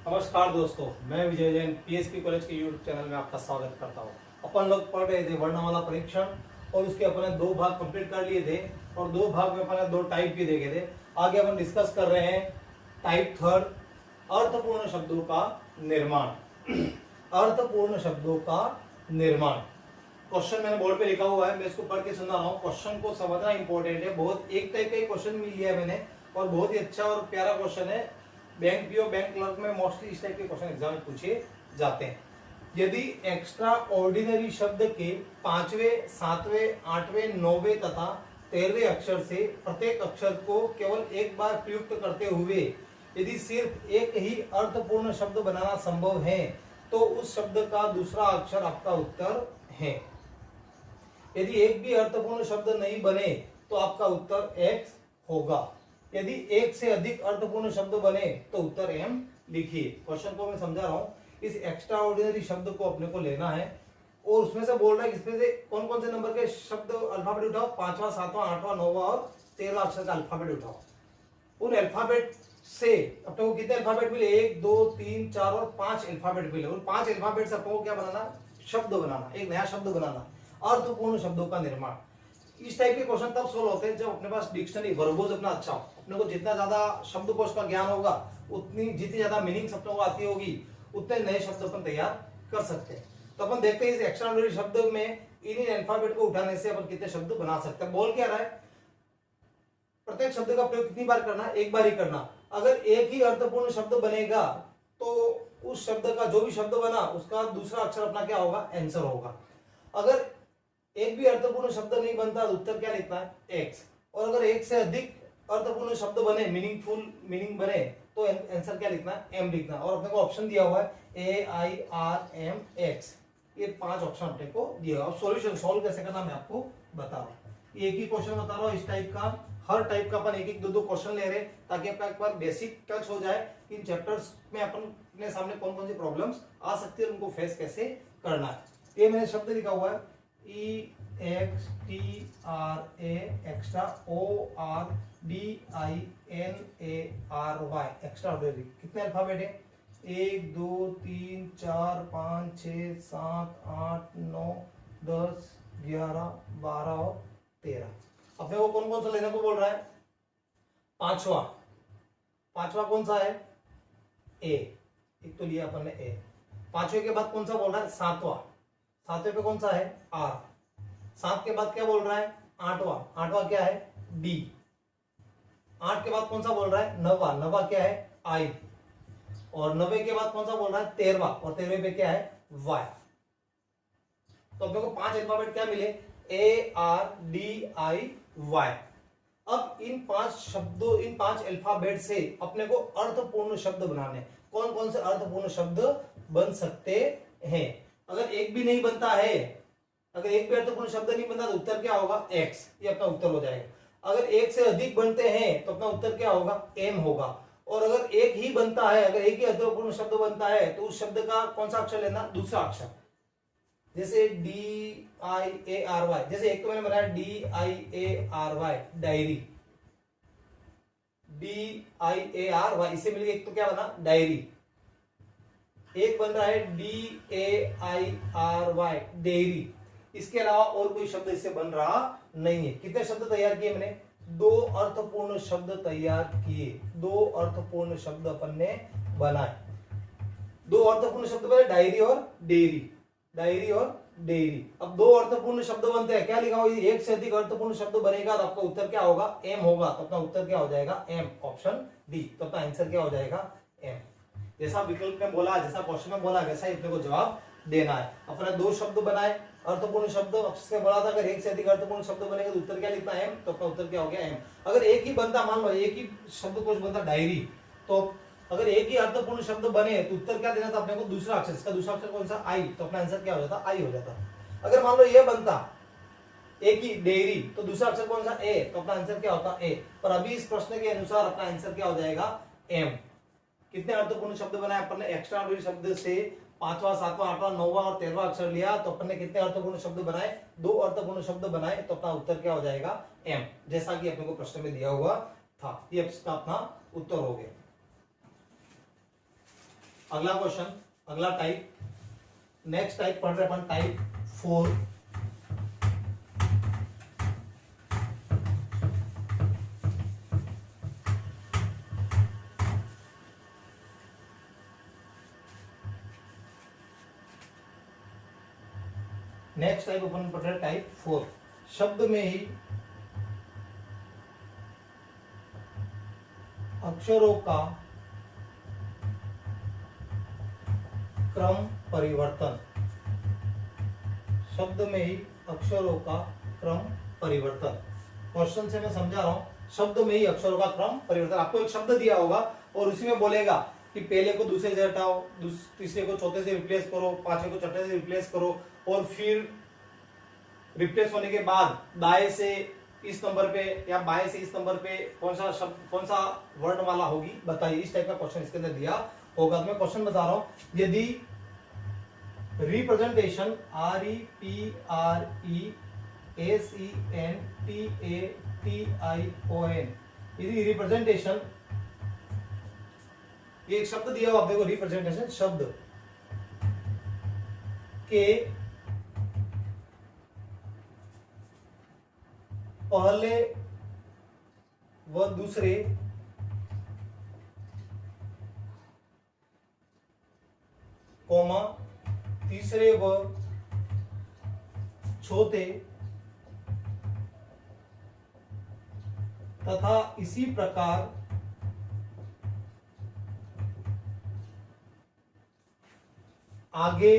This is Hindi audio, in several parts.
नमस्कार दोस्तों, मैं विजय जैन पीएसपी कॉलेज के यूट्यूब चैनल में आपका स्वागत करता हूँ। अपन लोग पढ़ रहे थे वर्णमाला परीक्षण और उसके अपने दो भाग कंप्लीट कर लिए थे और दो भाग में अपने दो टाइप भी देखे थे। आगे अपन डिस्कस कर रहे हैं टाइप थर्ड, अर्थपूर्ण शब्दों का निर्माण। अर्थपूर्ण शब्दों का निर्माण क्वेश्चन मैंने बोर्ड पे लिखा हुआ है, मैं इसको पढ़ के सुना रहा हूँ। क्वेश्चन को समझना इंपॉर्टेंट है। बहुत एक टाइप का क्वेश्चन मिल लिया है मैंने और बहुत ही अच्छा और प्यारा क्वेश्चन है। बैंक पीओ बैंक क्लर्क में मोस्टली इस टाइप के क्वेश्चन एग्जाम में पूछे जाते हैं। यदि एक्स्ट्रा ऑर्डिनरी शब्द के 5वें, 7वें, 8वें, 9वें तथा 13वें अक्षर से प्रत्येक अक्षर को केवल एक बार प्रयुक्त करते हुए यदि सिर्फ एक ही अर्थपूर्ण शब्द बनाना संभव है तो उस शब्द का दूसरा अक्षर आपका उत्तर है। यदि एक भी अर्थपूर्ण शब्द नहीं बने तो आपका उत्तर एक्स होगा। यदि एक से अधिक अर्थपूर्ण शब्द बने तो उत्तर एम लिखिए। क्वेश्चन को मैं समझा रहा हूं। इस एक्स्ट्रा ऑर्डिनरी शब्द को अपने को लेना है और उसमें से बोल रहा है इसमें से कौन कौन से नंबर के शब्द अल्फाबेट उठाओ। 5वां, 7वां, 8वां, 9वां और 13वां अक्षर का अल्फाबेट उठाओ। उन अल्फाबेट से अपने को कितने अल्फाबेट मिले? 1, 2, 3, 4 और 5 अल्फाबेट मिले। उन 5 अल्फाबेट से अपने को क्या बनाना? शब्द बनाना, एक नया शब्द बनाना, अर्थपूर्ण शब्दों का निर्माण। इस टाइप के क्वेश्चन तब सोल्व होते हैं जब अपने पास डिक्शनरी वर्बोज अपना अच्छा हो। अपने को जितना ज्यादा शब्दकोश का ज्ञान होगा जितनी ज्यादा मीनिंग्स अपने को आती होगी उतने नए शब्द अपन तैयार कर सकते हैं। तो अपन देखते हैं इस एक्स्ट्राऑर्डिनरी शब्द में इन अल्फाबेट को उठाने से अपन कितने शब्द बना सकते हैं। बोल क्या रहा है? प्रत्येक शब्द का प्रयोग कितनी बार करना? एक बार ही करना। अगर एक ही अर्थपूर्ण शब्द बनेगा तो उस शब्द का जो भी शब्द बना उसका दूसरा अक्षर अपना क्या होगा? आंसर होगा। अगर एक भी अर्थपूर्ण शब्द नहीं बनता तो उत्तर क्या लिखना है? एक्स। और अगर एक से अधिक अर्थपूर्ण शब्द बने, मीनिंगफुल मीनिंग बने तो आंसर क्या लिखना है? एम लिखना। और अपने को ऑप्शन दिया हुआ है AIRMX। ये 5 ऑप्शन अपने को दिया हुआ। अब सॉल्यूशन सॉल्व कैसे करना मैं आपको बता रहा हूँ। एक ही क्वेश्चन बता रहा हूँ इस टाइप का। हर टाइप का अपन एक एक दो क्वेश्चन ले रहे ताकि आपका एक बार बेसिक टच हो जाए इन चैप्टर्स में अपन अपने सामने कौन कौन सी प्रॉब्लम्स आ सकती है, उनको फेस कैसे करना है। ये मैंने शब्द लिखा हुआ है EXTRA extra ORDINARY extra ordinary. कितने अल्फाबेट है? 1, 2, 3, 4, 5, 6, 7, 8, 9, 10, 11, 12 और 13। अपने को कौन कौन सा लेने को बोल रहा है? पांचवा कौन सा है? ए। एक तो लिया अपन ने ए। 5वें के बाद कौन सा बोल रहा है? 7वें पे कौन सा है? आर। 7 के बाद क्या बोल रहा है? 8वां क्या है? डी। 8 के बाद कौन सा बोल रहा है? 9वां क्या है? आई। और 9वें के बाद कौन सा बोल रहा है? 13वां। और 13वें पे क्या है? वाई। तो अपने को 5 अल्फाबेट क्या मिले? ARDIY। अब इन 5 अल्फाबेट से अपने को अर्थपूर्ण शब्द बनाने। कौन कौन से अर्थपूर्ण शब्द बन सकते हैं? अगर एक भी नहीं बनता है, अगर एक भी अर्थपूर्ण शब्द नहीं बनता तो उत्तर क्या होगा? एक्स। ये अपना उत्तर हो जाएगा। अगर एक से अधिक बनते हैं तो अपना उत्तर क्या होगा? एम होगा। और अगर एक ही बनता है, अगर एक ही अर्थपूर्ण शब्द बनता है तो उस शब्द का कौन सा अक्षर लेना? दूसरा अक्षर। जैसे DIARY, जैसे एक तो मैंने बनाया DIARY डायरी। DIARY इसे मिलकर एक तो क्या बना? डायरी। एक बन रहा है DAIRY डेयरी। इसके अलावा और कोई शब्द इससे बन रहा नहीं है। कितने शब्द तैयार किए मैंने? 2 अर्थपूर्ण शब्द तैयार किए। 2 अर्थपूर्ण शब्द अपन ने बनाए। 2 अर्थपूर्ण शब्द बने, डायरी और डेयरी। डायरी और डेयरी। अब 2 अर्थपूर्ण शब्द बनते हैं। क्या लिखा हुआ? एक से अधिक अर्थपूर्ण शब्द बनेगा तो आपका उत्तर क्या होगा? एम होगा। तो अपना उत्तर क्या हो जाएगा? Um, option D. तो अपना आंसर क्या हो जाएगा? एम। जैसा विकल्प में बोला, जैसा क्वेश्चन में बोला, वैसा ही अपने को जवाब देना है। अपने 2 शब्द बनाए अर्थपूर्ण शब्द। से बोला था अगर एक से अधिक अर्थपूर्ण शब्द बनेगा तो उत्तर क्या लिखना है? एम। तो अपना उत्तर क्या हो गया? एम। अगर एक ही बनता, मान लो एक ही शब्दकोश बनता डायरी, तो अगर एक ही अर्थपूर्ण शब्द बने तो उत्तर क्या देना था अपने को? दूसरा अक्षर। इसका दूसरा अक्षर कौन सा? आई। तो अपना आंसर क्या हो जाता? आई हो जाता। अगर मान लो ये बनता एक ही डेयरी तो दूसरा अक्षर कौन सा? ए। तो अपना आंसर क्या होता? ए। पर अभी इस प्रश्न के अनुसार अपना आंसर क्या हो जाएगा? एम। कितने अर्थपूर्ण शब्द बनाए अपन ने? एक्स्ट्रा ऑर्डिनरी शब्द से 5वां, 7वां, 8वां, 9वां और 13वां अक्षर लिया तो अपन ने कितने अर्थपूर्ण शब्द बनाए? 2 अर्थपूर्ण शब्द बनाए। तो अपना उत्तर क्या हो जाएगा? एम, जैसा कि अपने को प्रश्न में दिया हुआ था। ये इसका अपना उत्तर हो गया। अगला क्वेश्चन, अगला टाइप, नेक्स्ट टाइप पढ़ रहे अपन टाइप 4। नेक्स्ट टाइप अपन पढ़ रहे टाइप 4। शब्द में ही अक्षरों का क्रम परिवर्तन। शब्द में ही अक्षरों का क्रम परिवर्तन। क्वेश्चन से मैं समझा रहा हूं, शब्द में ही अक्षरों का क्रम परिवर्तन। आपको एक शब्द दिया होगा और उसी में बोलेगा कि पहले को दूसरे से हटाओ, तीसरे को चौथे से रिप्लेस करो, पांचवे को छठे से रिप्लेस करो, और फिर रिप्लेस होने के बाद दाएं से इस नंबर पे या बाएं से इस नंबर पे कौन सा शब्द, कौन सा वर्णमाला होगी बताइए। इस टाइप का क्वेश्चन इसके अंदर दिया होगा। तो मैं क्वेश्चन बता रहा हूं, यदि रिप्रेजेंटेशन REPRESENTATION, यदि रिप्रेजेंटेशन, ये एक शब्द दिया हुआ आप देखो, रिप्रेजेंटेशन शब्द के पहले व दूसरे कॉमा तीसरे व चौथे तथा इसी प्रकार आगे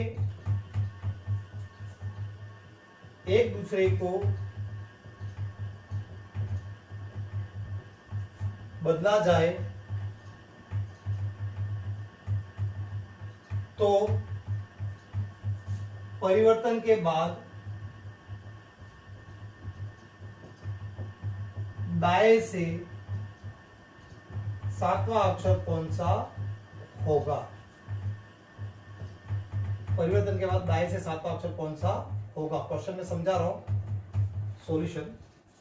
एक दूसरे को बदला जाए तो परिवर्तन के बाद दाएं से सातवां अक्षर कौन सा होगा। परिवर्तन के बाद दाएं से सातवां अक्षर कौन सा होगा। क्वेश्चन में समझा रहा हूं। सॉल्यूशन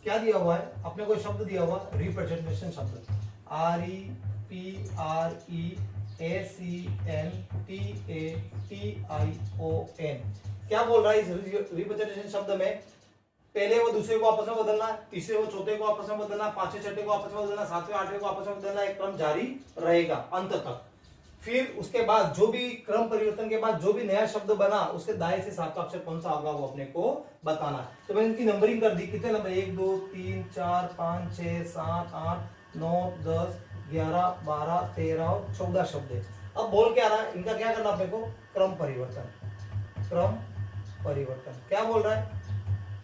क्या दिया हुआ है, अपने कोई शब्द दिया हुआ, रिप्रेजेंटेशन शब्द, REPRESENTATION। क्या बोल रहा है इस रिप्रेजेंटेशन शब्द में, पहले वो दूसरे को आपस में बदलना, तीसरे वो चौथे को आपस में बदलना, पांचवें छठे को आपस में बदलना, सातवें आठवें को आपस में बदलना, एक क्रम जारी रहेगा अंत तक। फिर उसके बाद जो भी क्रम परिवर्तन के बाद जो भी नया शब्द बना, उसके दाएं से सातवां अक्षर कौन सा होगा वो अपने को बताना है। तो मैंने इनकी नंबरिंग कर दी, कितने नंबर, 1 2 3 4 5 6 7 8 9 10 11 12 13 और 14 शब्द है। अब बोल क्या रहा है, इनका क्या करना अपने को, क्रम परिवर्तन। क्रम परिवर्तन क्या बोल रहा है,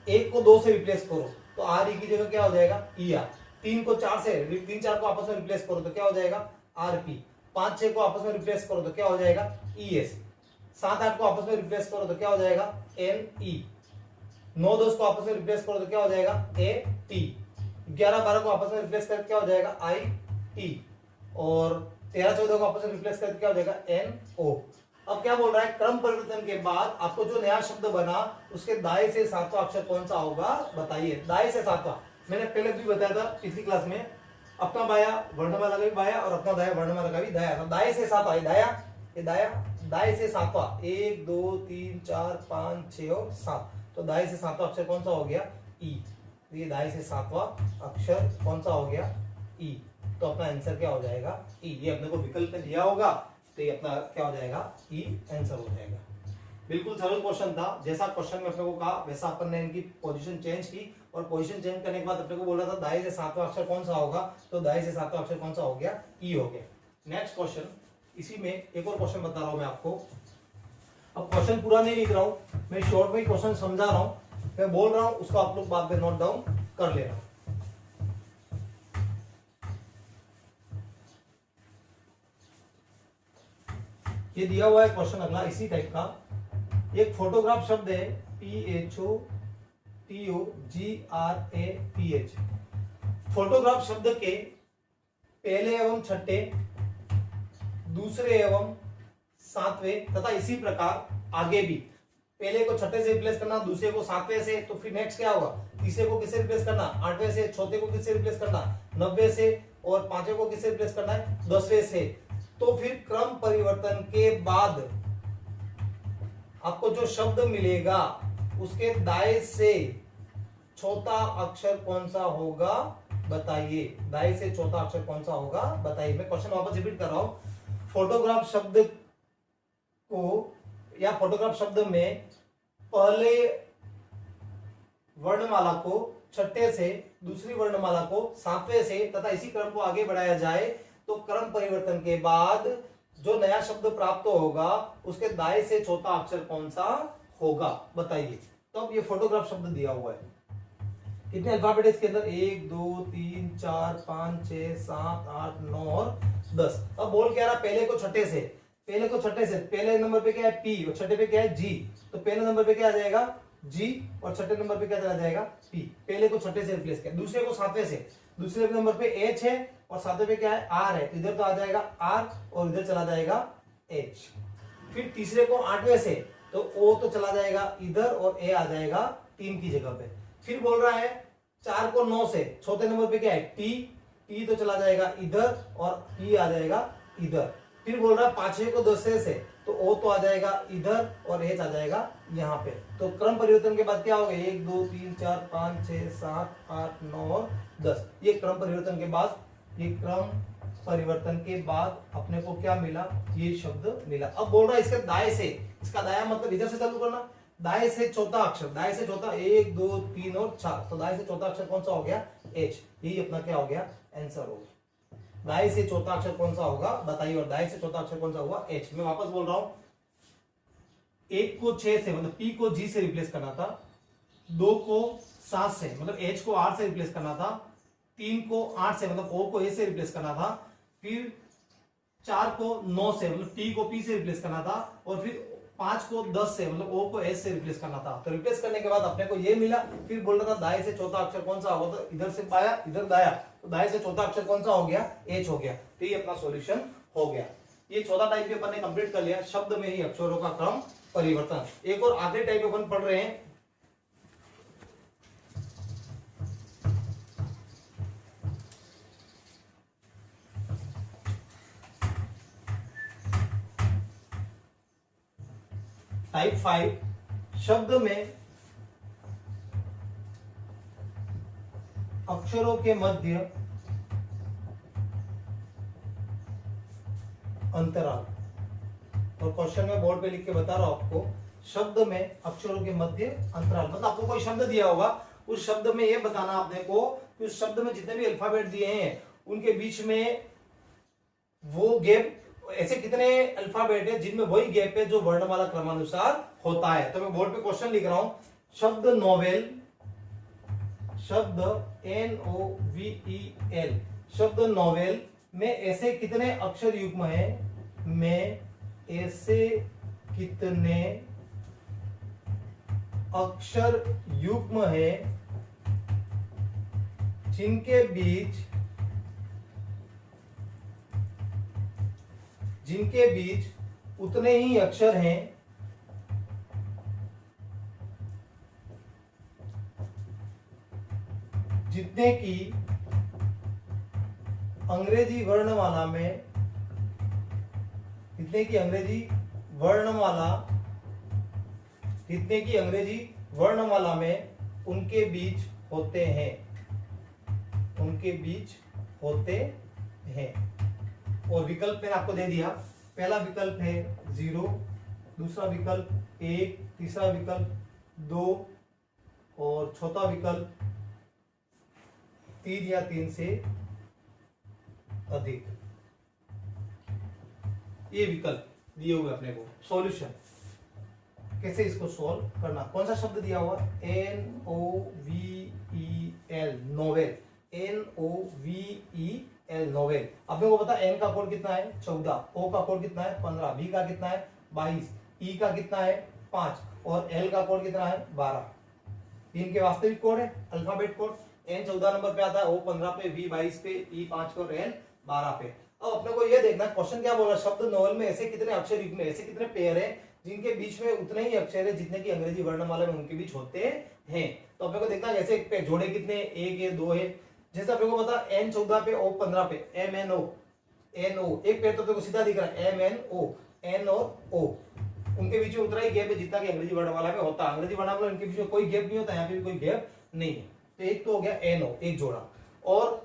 1 को 2 से रिप्लेस करो तो RE की जगह क्या हो जाएगा, ER। 3 को 4 से, 3 4 को आपस में रिप्लेस करो तो क्या हो जाएगा, RP। 5 6 को आपस में रिप्लेस करो तो क्या हो जाएगा, ES। 7 8 को आपस में रिप्लेस करो तो क्या हो जाएगा, NE। 9 10 को आपस में रिप्लेस करो तो क्या हो जाएगा, AT। 11 12 को आपस में रिप्लेस करके क्या हो जाएगा, IT। और 13 14 को आपस में रिप्लेस करके क्या हो जाएगा, NO। अब क्या बोल रहा है, क्रम परिवर्तन के बाद आपको जो नया शब्द बना उसके दाएं से सातवां अक्षर कौन सा होगा बताइए। दाएं से सातवां, मैंने पहले भी बताया था पिछली क्लास में, अपना बाया वर्णमाला का भी बाया और अपना दाया वर्णमाला का भी दाया। तो दाएं से सातवां, दाया, ये दाया, दाएं से सातवां, 1 2 3 4 5 6 और 7। तो दाएं से सातवां अक्षर कौन सा हो गया, ई। तो ये दाएं से सातवां अक्षर कौन सा हो गया, ई। तो अपना आंसर क्या हो जाएगा, ई। ये अपने को विकल्प में दिया होगा तो ये अपना क्या हो जाएगा, ई आंसर हो जाएगा। बिल्कुल सरल क्वेश्चन था, जैसा क्वेश्चन में अपने को कहा वैसा अपन ने इनकी पोजीशन चेंज की, और पोजीशन चेंज करने के बाद अपने को बोला था दाएं से सातवां अक्षर कौन सा होगा, तो दाएं से सातवां अक्षर कौन सा हो गया, ई हो गया। नेक्स्ट क्वेश्चन, इसी में एक और क्वेश्चन बता रहा हूं मैं आपको। अब क्वेश्चन पूरा नहीं लिख रहा हूं मैं, शॉर्ट में क्वेश्चन समझा रहा हूं, मैं बोल रहा हूं उसको आप लोग बाद में नोट डाउन कर लेना। ये दिया हुआ है क्वेश्चन अगला इसी टाइप का। एक फोटोग्राफ शब्द है, PHOTOGRAPH। फोटोग्राफ शब्द के पहले एवं छठे, दूसरे एवं सातवें तथा इसी प्रकार आगे भी, पहले को छठे से रिप्लेस करना, दूसरे को सातवें से, तो फिर नेक्स्ट क्या होगा, तीसरे को किससे रिप्लेस करना, आठवें से, चौथे को किससे रिप्लेस करना, 90 से, और पांचवें को किससे रिप्लेस करना है, 10वें से। तो फिर क्रम परिवर्तन के बाद आपको जो शब्द मिलेगा उसके दाएं से चौथा अक्षर कौन सा होगा बताइए। दाएं से चौथा अक्षर कौन सा होगा बताइए। मैं क्वेश्चन वापस रिपीट कर रहा हूं। फोटोग्राफ शब्द को या फोटोग्राफ शब्द में पहले वर्णमाला को छठे से, दूसरी वर्णमाला को सातवें से तथा इसी क्रम को आगे बढ़ाया जाए तो क्रम परिवर्तन के बाद जो नया शब्द प्राप्त होगा उसके दाएं से चौथा अक्षर कौन सा होगा बताइए। तो अब ये फोटोग्राफ शब्द दिया हुआ है। कितने अल्फाबेट है इसके अंदर? 1 2 3 4 5 6 7 8 9 और 10। अब बोल क्या रहा? पहले को छठे से, पहले को छठे से, पहले नंबर पे क्या है पी और छठे पे क्या है जी। तो पहले नंबर पे क्या आ जाएगा जी और छठे नंबर पे क्या चला जाएगा पी। पहले को छठे से रिप्लेस किया। दूसरे को सातवें से, दूसरे नंबर पे एच है और सातवें पे क्या है आर है। इधर तो आ जाएगा आर और इधर चला जाएगा एच। फिर तीसरे को आठवें से तो ओ तो चला जाएगा इधर और ए आ जाएगा 3 की जगह पे। फिर बोल रहा है 4 को 9 से, चौथे नंबर पे क्या है टी, टी तो चला जाएगा इधर और ई आ जाएगा इधर। फिर बोल रहा है 5वें को 10 से तो ओ तो आ जाएगा इधर और एच आ जाएगा यहाँ पे। तो क्रम परिवर्तन के बाद क्या होगा 1 2 3 4 5 6 7 8 9 और 10। ये क्रम परिवर्तन के बाद, ये क्रम परिवर्तन के बाद अपने को क्या मिला? ये शब्द मिला। अब बोल रहा है इसके दाएं से, इसका दाया मतलब इधर से चालू करना, दाएं से चौथा अक्षर, दाएं से चौथा 1 2 3 और 4। तो दाएं से चौथा अक्षर कौन सा हो गया? एच। यही अपना क्या हो गया? आंसर हो गया। दाएं से चौथा अक्षर कौन सा होगा बताइए। और दाएं से चौथा अक्षर कौन सा हुआ? एच। मैं वापस बोल रहा हूं, 1 को 6 से मतलब पी को जी से रिप्लेस करना था, 2 को 7 से मतलब एच को आर से रिप्लेस करना था, 3 को 8 से मतलब ओ को ए से रिप्लेस करना था, फिर 4 को 9 से मतलब टी को पी से रिप्लेस करना था, और फिर 5 को 10 से मतलब ओ को एस से रिप्लेस करना था। तो रिप्लेस करने के बाद अपने को ये मिला। फिर बोल रहा था दाएं से चौथा अक्षर कौन सा होगा? तो इधर से बाया इधर दाया, तो दाएं से चौथा अक्षर कौन सा हो गया? एच हो गया। तो ये अपना सॉल्यूशन हो गया। ये चौथा टाइप भी अपन ने कंप्लीट कर लिया, शब्द में ही अक्षरों का क्रम परिवर्तन। एक और आखिरी टाइप अपन पढ़ रहे हैं, टाइप 5। शब्द में अक्षरों के मध्य अंतराल। और क्वेश्चन में बोर्ड पे लिख के बता रहा हूं आपको, शब्द में अक्षरों के मध्य अंतराल मतलब आपको कोई शब्द दिया होगा, उस शब्द में ये बताना आपने को कि उस शब्द में जितने भी अल्फाबेट दिए हैं उनके बीच में वो गैप, ऐसे कितने अल्फाबेट है जिनमें वही गैप है जो वर्णमाला क्रमानुसार होता है। तो मैं बोर्ड पे क्वेश्चन लिख रहा हूं, शब्द नोवेल, शब्द NOVEL, शब्द नोवेल में ऐसे कितने अक्षर युग्म है, में ऐसे कितने अक्षर युग्म है जिनके बीच उतने ही अक्षर हैं जितने की अंग्रेजी वर्णमाला में, जितने की अंग्रेजी वर्णमाला में उनके बीच होते हैं, और विकल्प मैंने आपको दे दिया। पहला विकल्प है 0, दूसरा विकल्प 1, तीसरा विकल्प 2 और चौथा विकल्प 3 या 3 से अधिक। ये विकल्प दिए हुए अपने को। सॉल्यूशन कैसे इसको सॉल्व करना, कौन सा शब्द दिया हुआ? NOVEL, novel, NOVEL, novel. अपने को पता N का कोड कितना है? 14, O का कोड कितना है? 15, B का कितना है? 22, E का कितना है? 5 और L का कोड कितना है? 12। इनके वास्तविक कोड है, अल्फाबेट कोड। N 14 नंबर पे आता है, O 15 पे, V 22 पे, E 5 पे और L 12 पे। अब अपने को ये देखना क्वेश्चन क्या बोल रहा है, शब्द नोवेल में ऐसे कितने अक्षर युग्म में, ऐसे कितने पेयर है जिनके बीच में उतने ही अक्षर है जितने की अंग्रेजी वर्णमाला में उनके बीच होते हैं। तो अपने को देखना ऐसे जोड़े कितने, 1 है 2 है। जैसे अपने को पता N 14 पे, O 15 पे, MNO एन ओ, एक पेड़ तो देखो सीधा दिख रहा है एम एन ओ, एन और ओ, उनके बीच में उतना ही गैप है जितना कि अंग्रेजी वर्णमाला में होता है। अंग्रेजी वर्णमाला इनके बीच में कोई गैप नहीं होता, यहाँ पे भी कोई गैप नहीं है। तो एक तो हो गया एन ओ, एक जोड़ा। और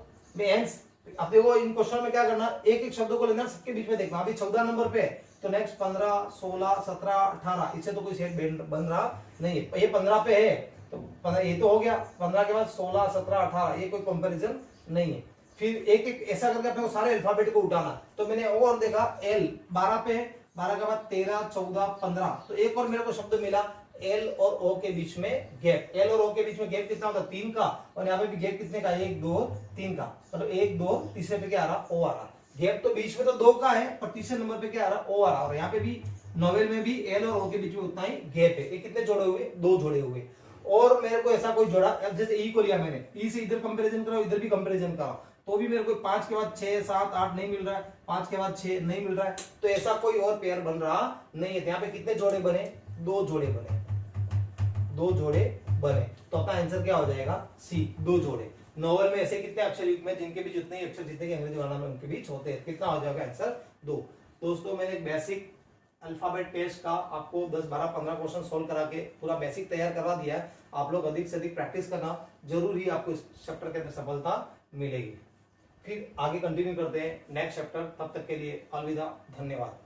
अब देखो इन क्वेश्चन में क्या करना, एक एक शब्दों को लेना, सबके बीच में देखना। अभी 14 नंबर पे है तो नेक्स्ट 15, 16, 17, 18, इससे तो कोई सेट बन रहा नहीं है। ये 15 पे है तो 15 ये तो हो गया, 15 के बाद 16, 17, 18, ये कोई कंपैरिजन नहीं है। फिर एक एक ऐसा करके अपने को सारे अल्फाबेट को उठाना। तो मैंने और देखा एल 12 पे है, 12 के बाद 13, 14, 15, तो एक और मेरे को शब्द मिला एल और ओ के बीच में गैप। एल और ओ के बीच में गैप कितना होता है, 3 का, और यहाँ पे भी गैप कितने का, 1, 2, 3 का, मतलब 1, 2, तीसरे पे क्या आ रहा, ओ आ रहा। गैप तो बीच में तो 2 का है, पर तीसरे नंबर पे क्या आ रहा, ओ आ रहा। और यहाँ पे भी नोवेल में भी एल और ओ के बीच में उतना ही गैप है। ये कितने जोड़े हुए, 2 जोड़े हुए। और मेरे को ऐसा कोई जोड़ा, जैसे ई को लिया मैंने, ई से इधर कंपेरिजन करो, इधर भी कंपेरिजन करो, तो भी मेरे को 5 के बाद 6, 7, 8 नहीं मिल रहा है, 5 के बाद 6 नहीं मिल रहा है। तो ऐसा कोई और पेयर बन रहा नहीं है। यहाँ पे कितने जोड़े बने, 2 जोड़े बने, 2 जोड़े बने। तो अपना आंसर क्या हो जाएगा, सी, 2 जोड़े। नोवेल में ऐसे कितने अक्षर युग में जिनके बीच उतने ही अक्षर जितने के अंग्रेजी वर्णमाला में उनके बीच होते हैं, कितना हो जाएगा आंसर, 2। दोस्तों मैंने एक बेसिक अल्फाबेट टेस्ट का आपको 10, 12, 15 क्वेश्चन सोल्व करा के पूरा बेसिक तैयार करवा दिया है। आप लोग अधिक से अधिक प्रैक्टिस करना, जरूर ही आपको इस चैप्टर के अंदर सफलता मिलेगी। फिर आगे कंटिन्यू करते हैं नेक्स्ट चैप्टर। तब तक के लिए अलविदा, धन्यवाद।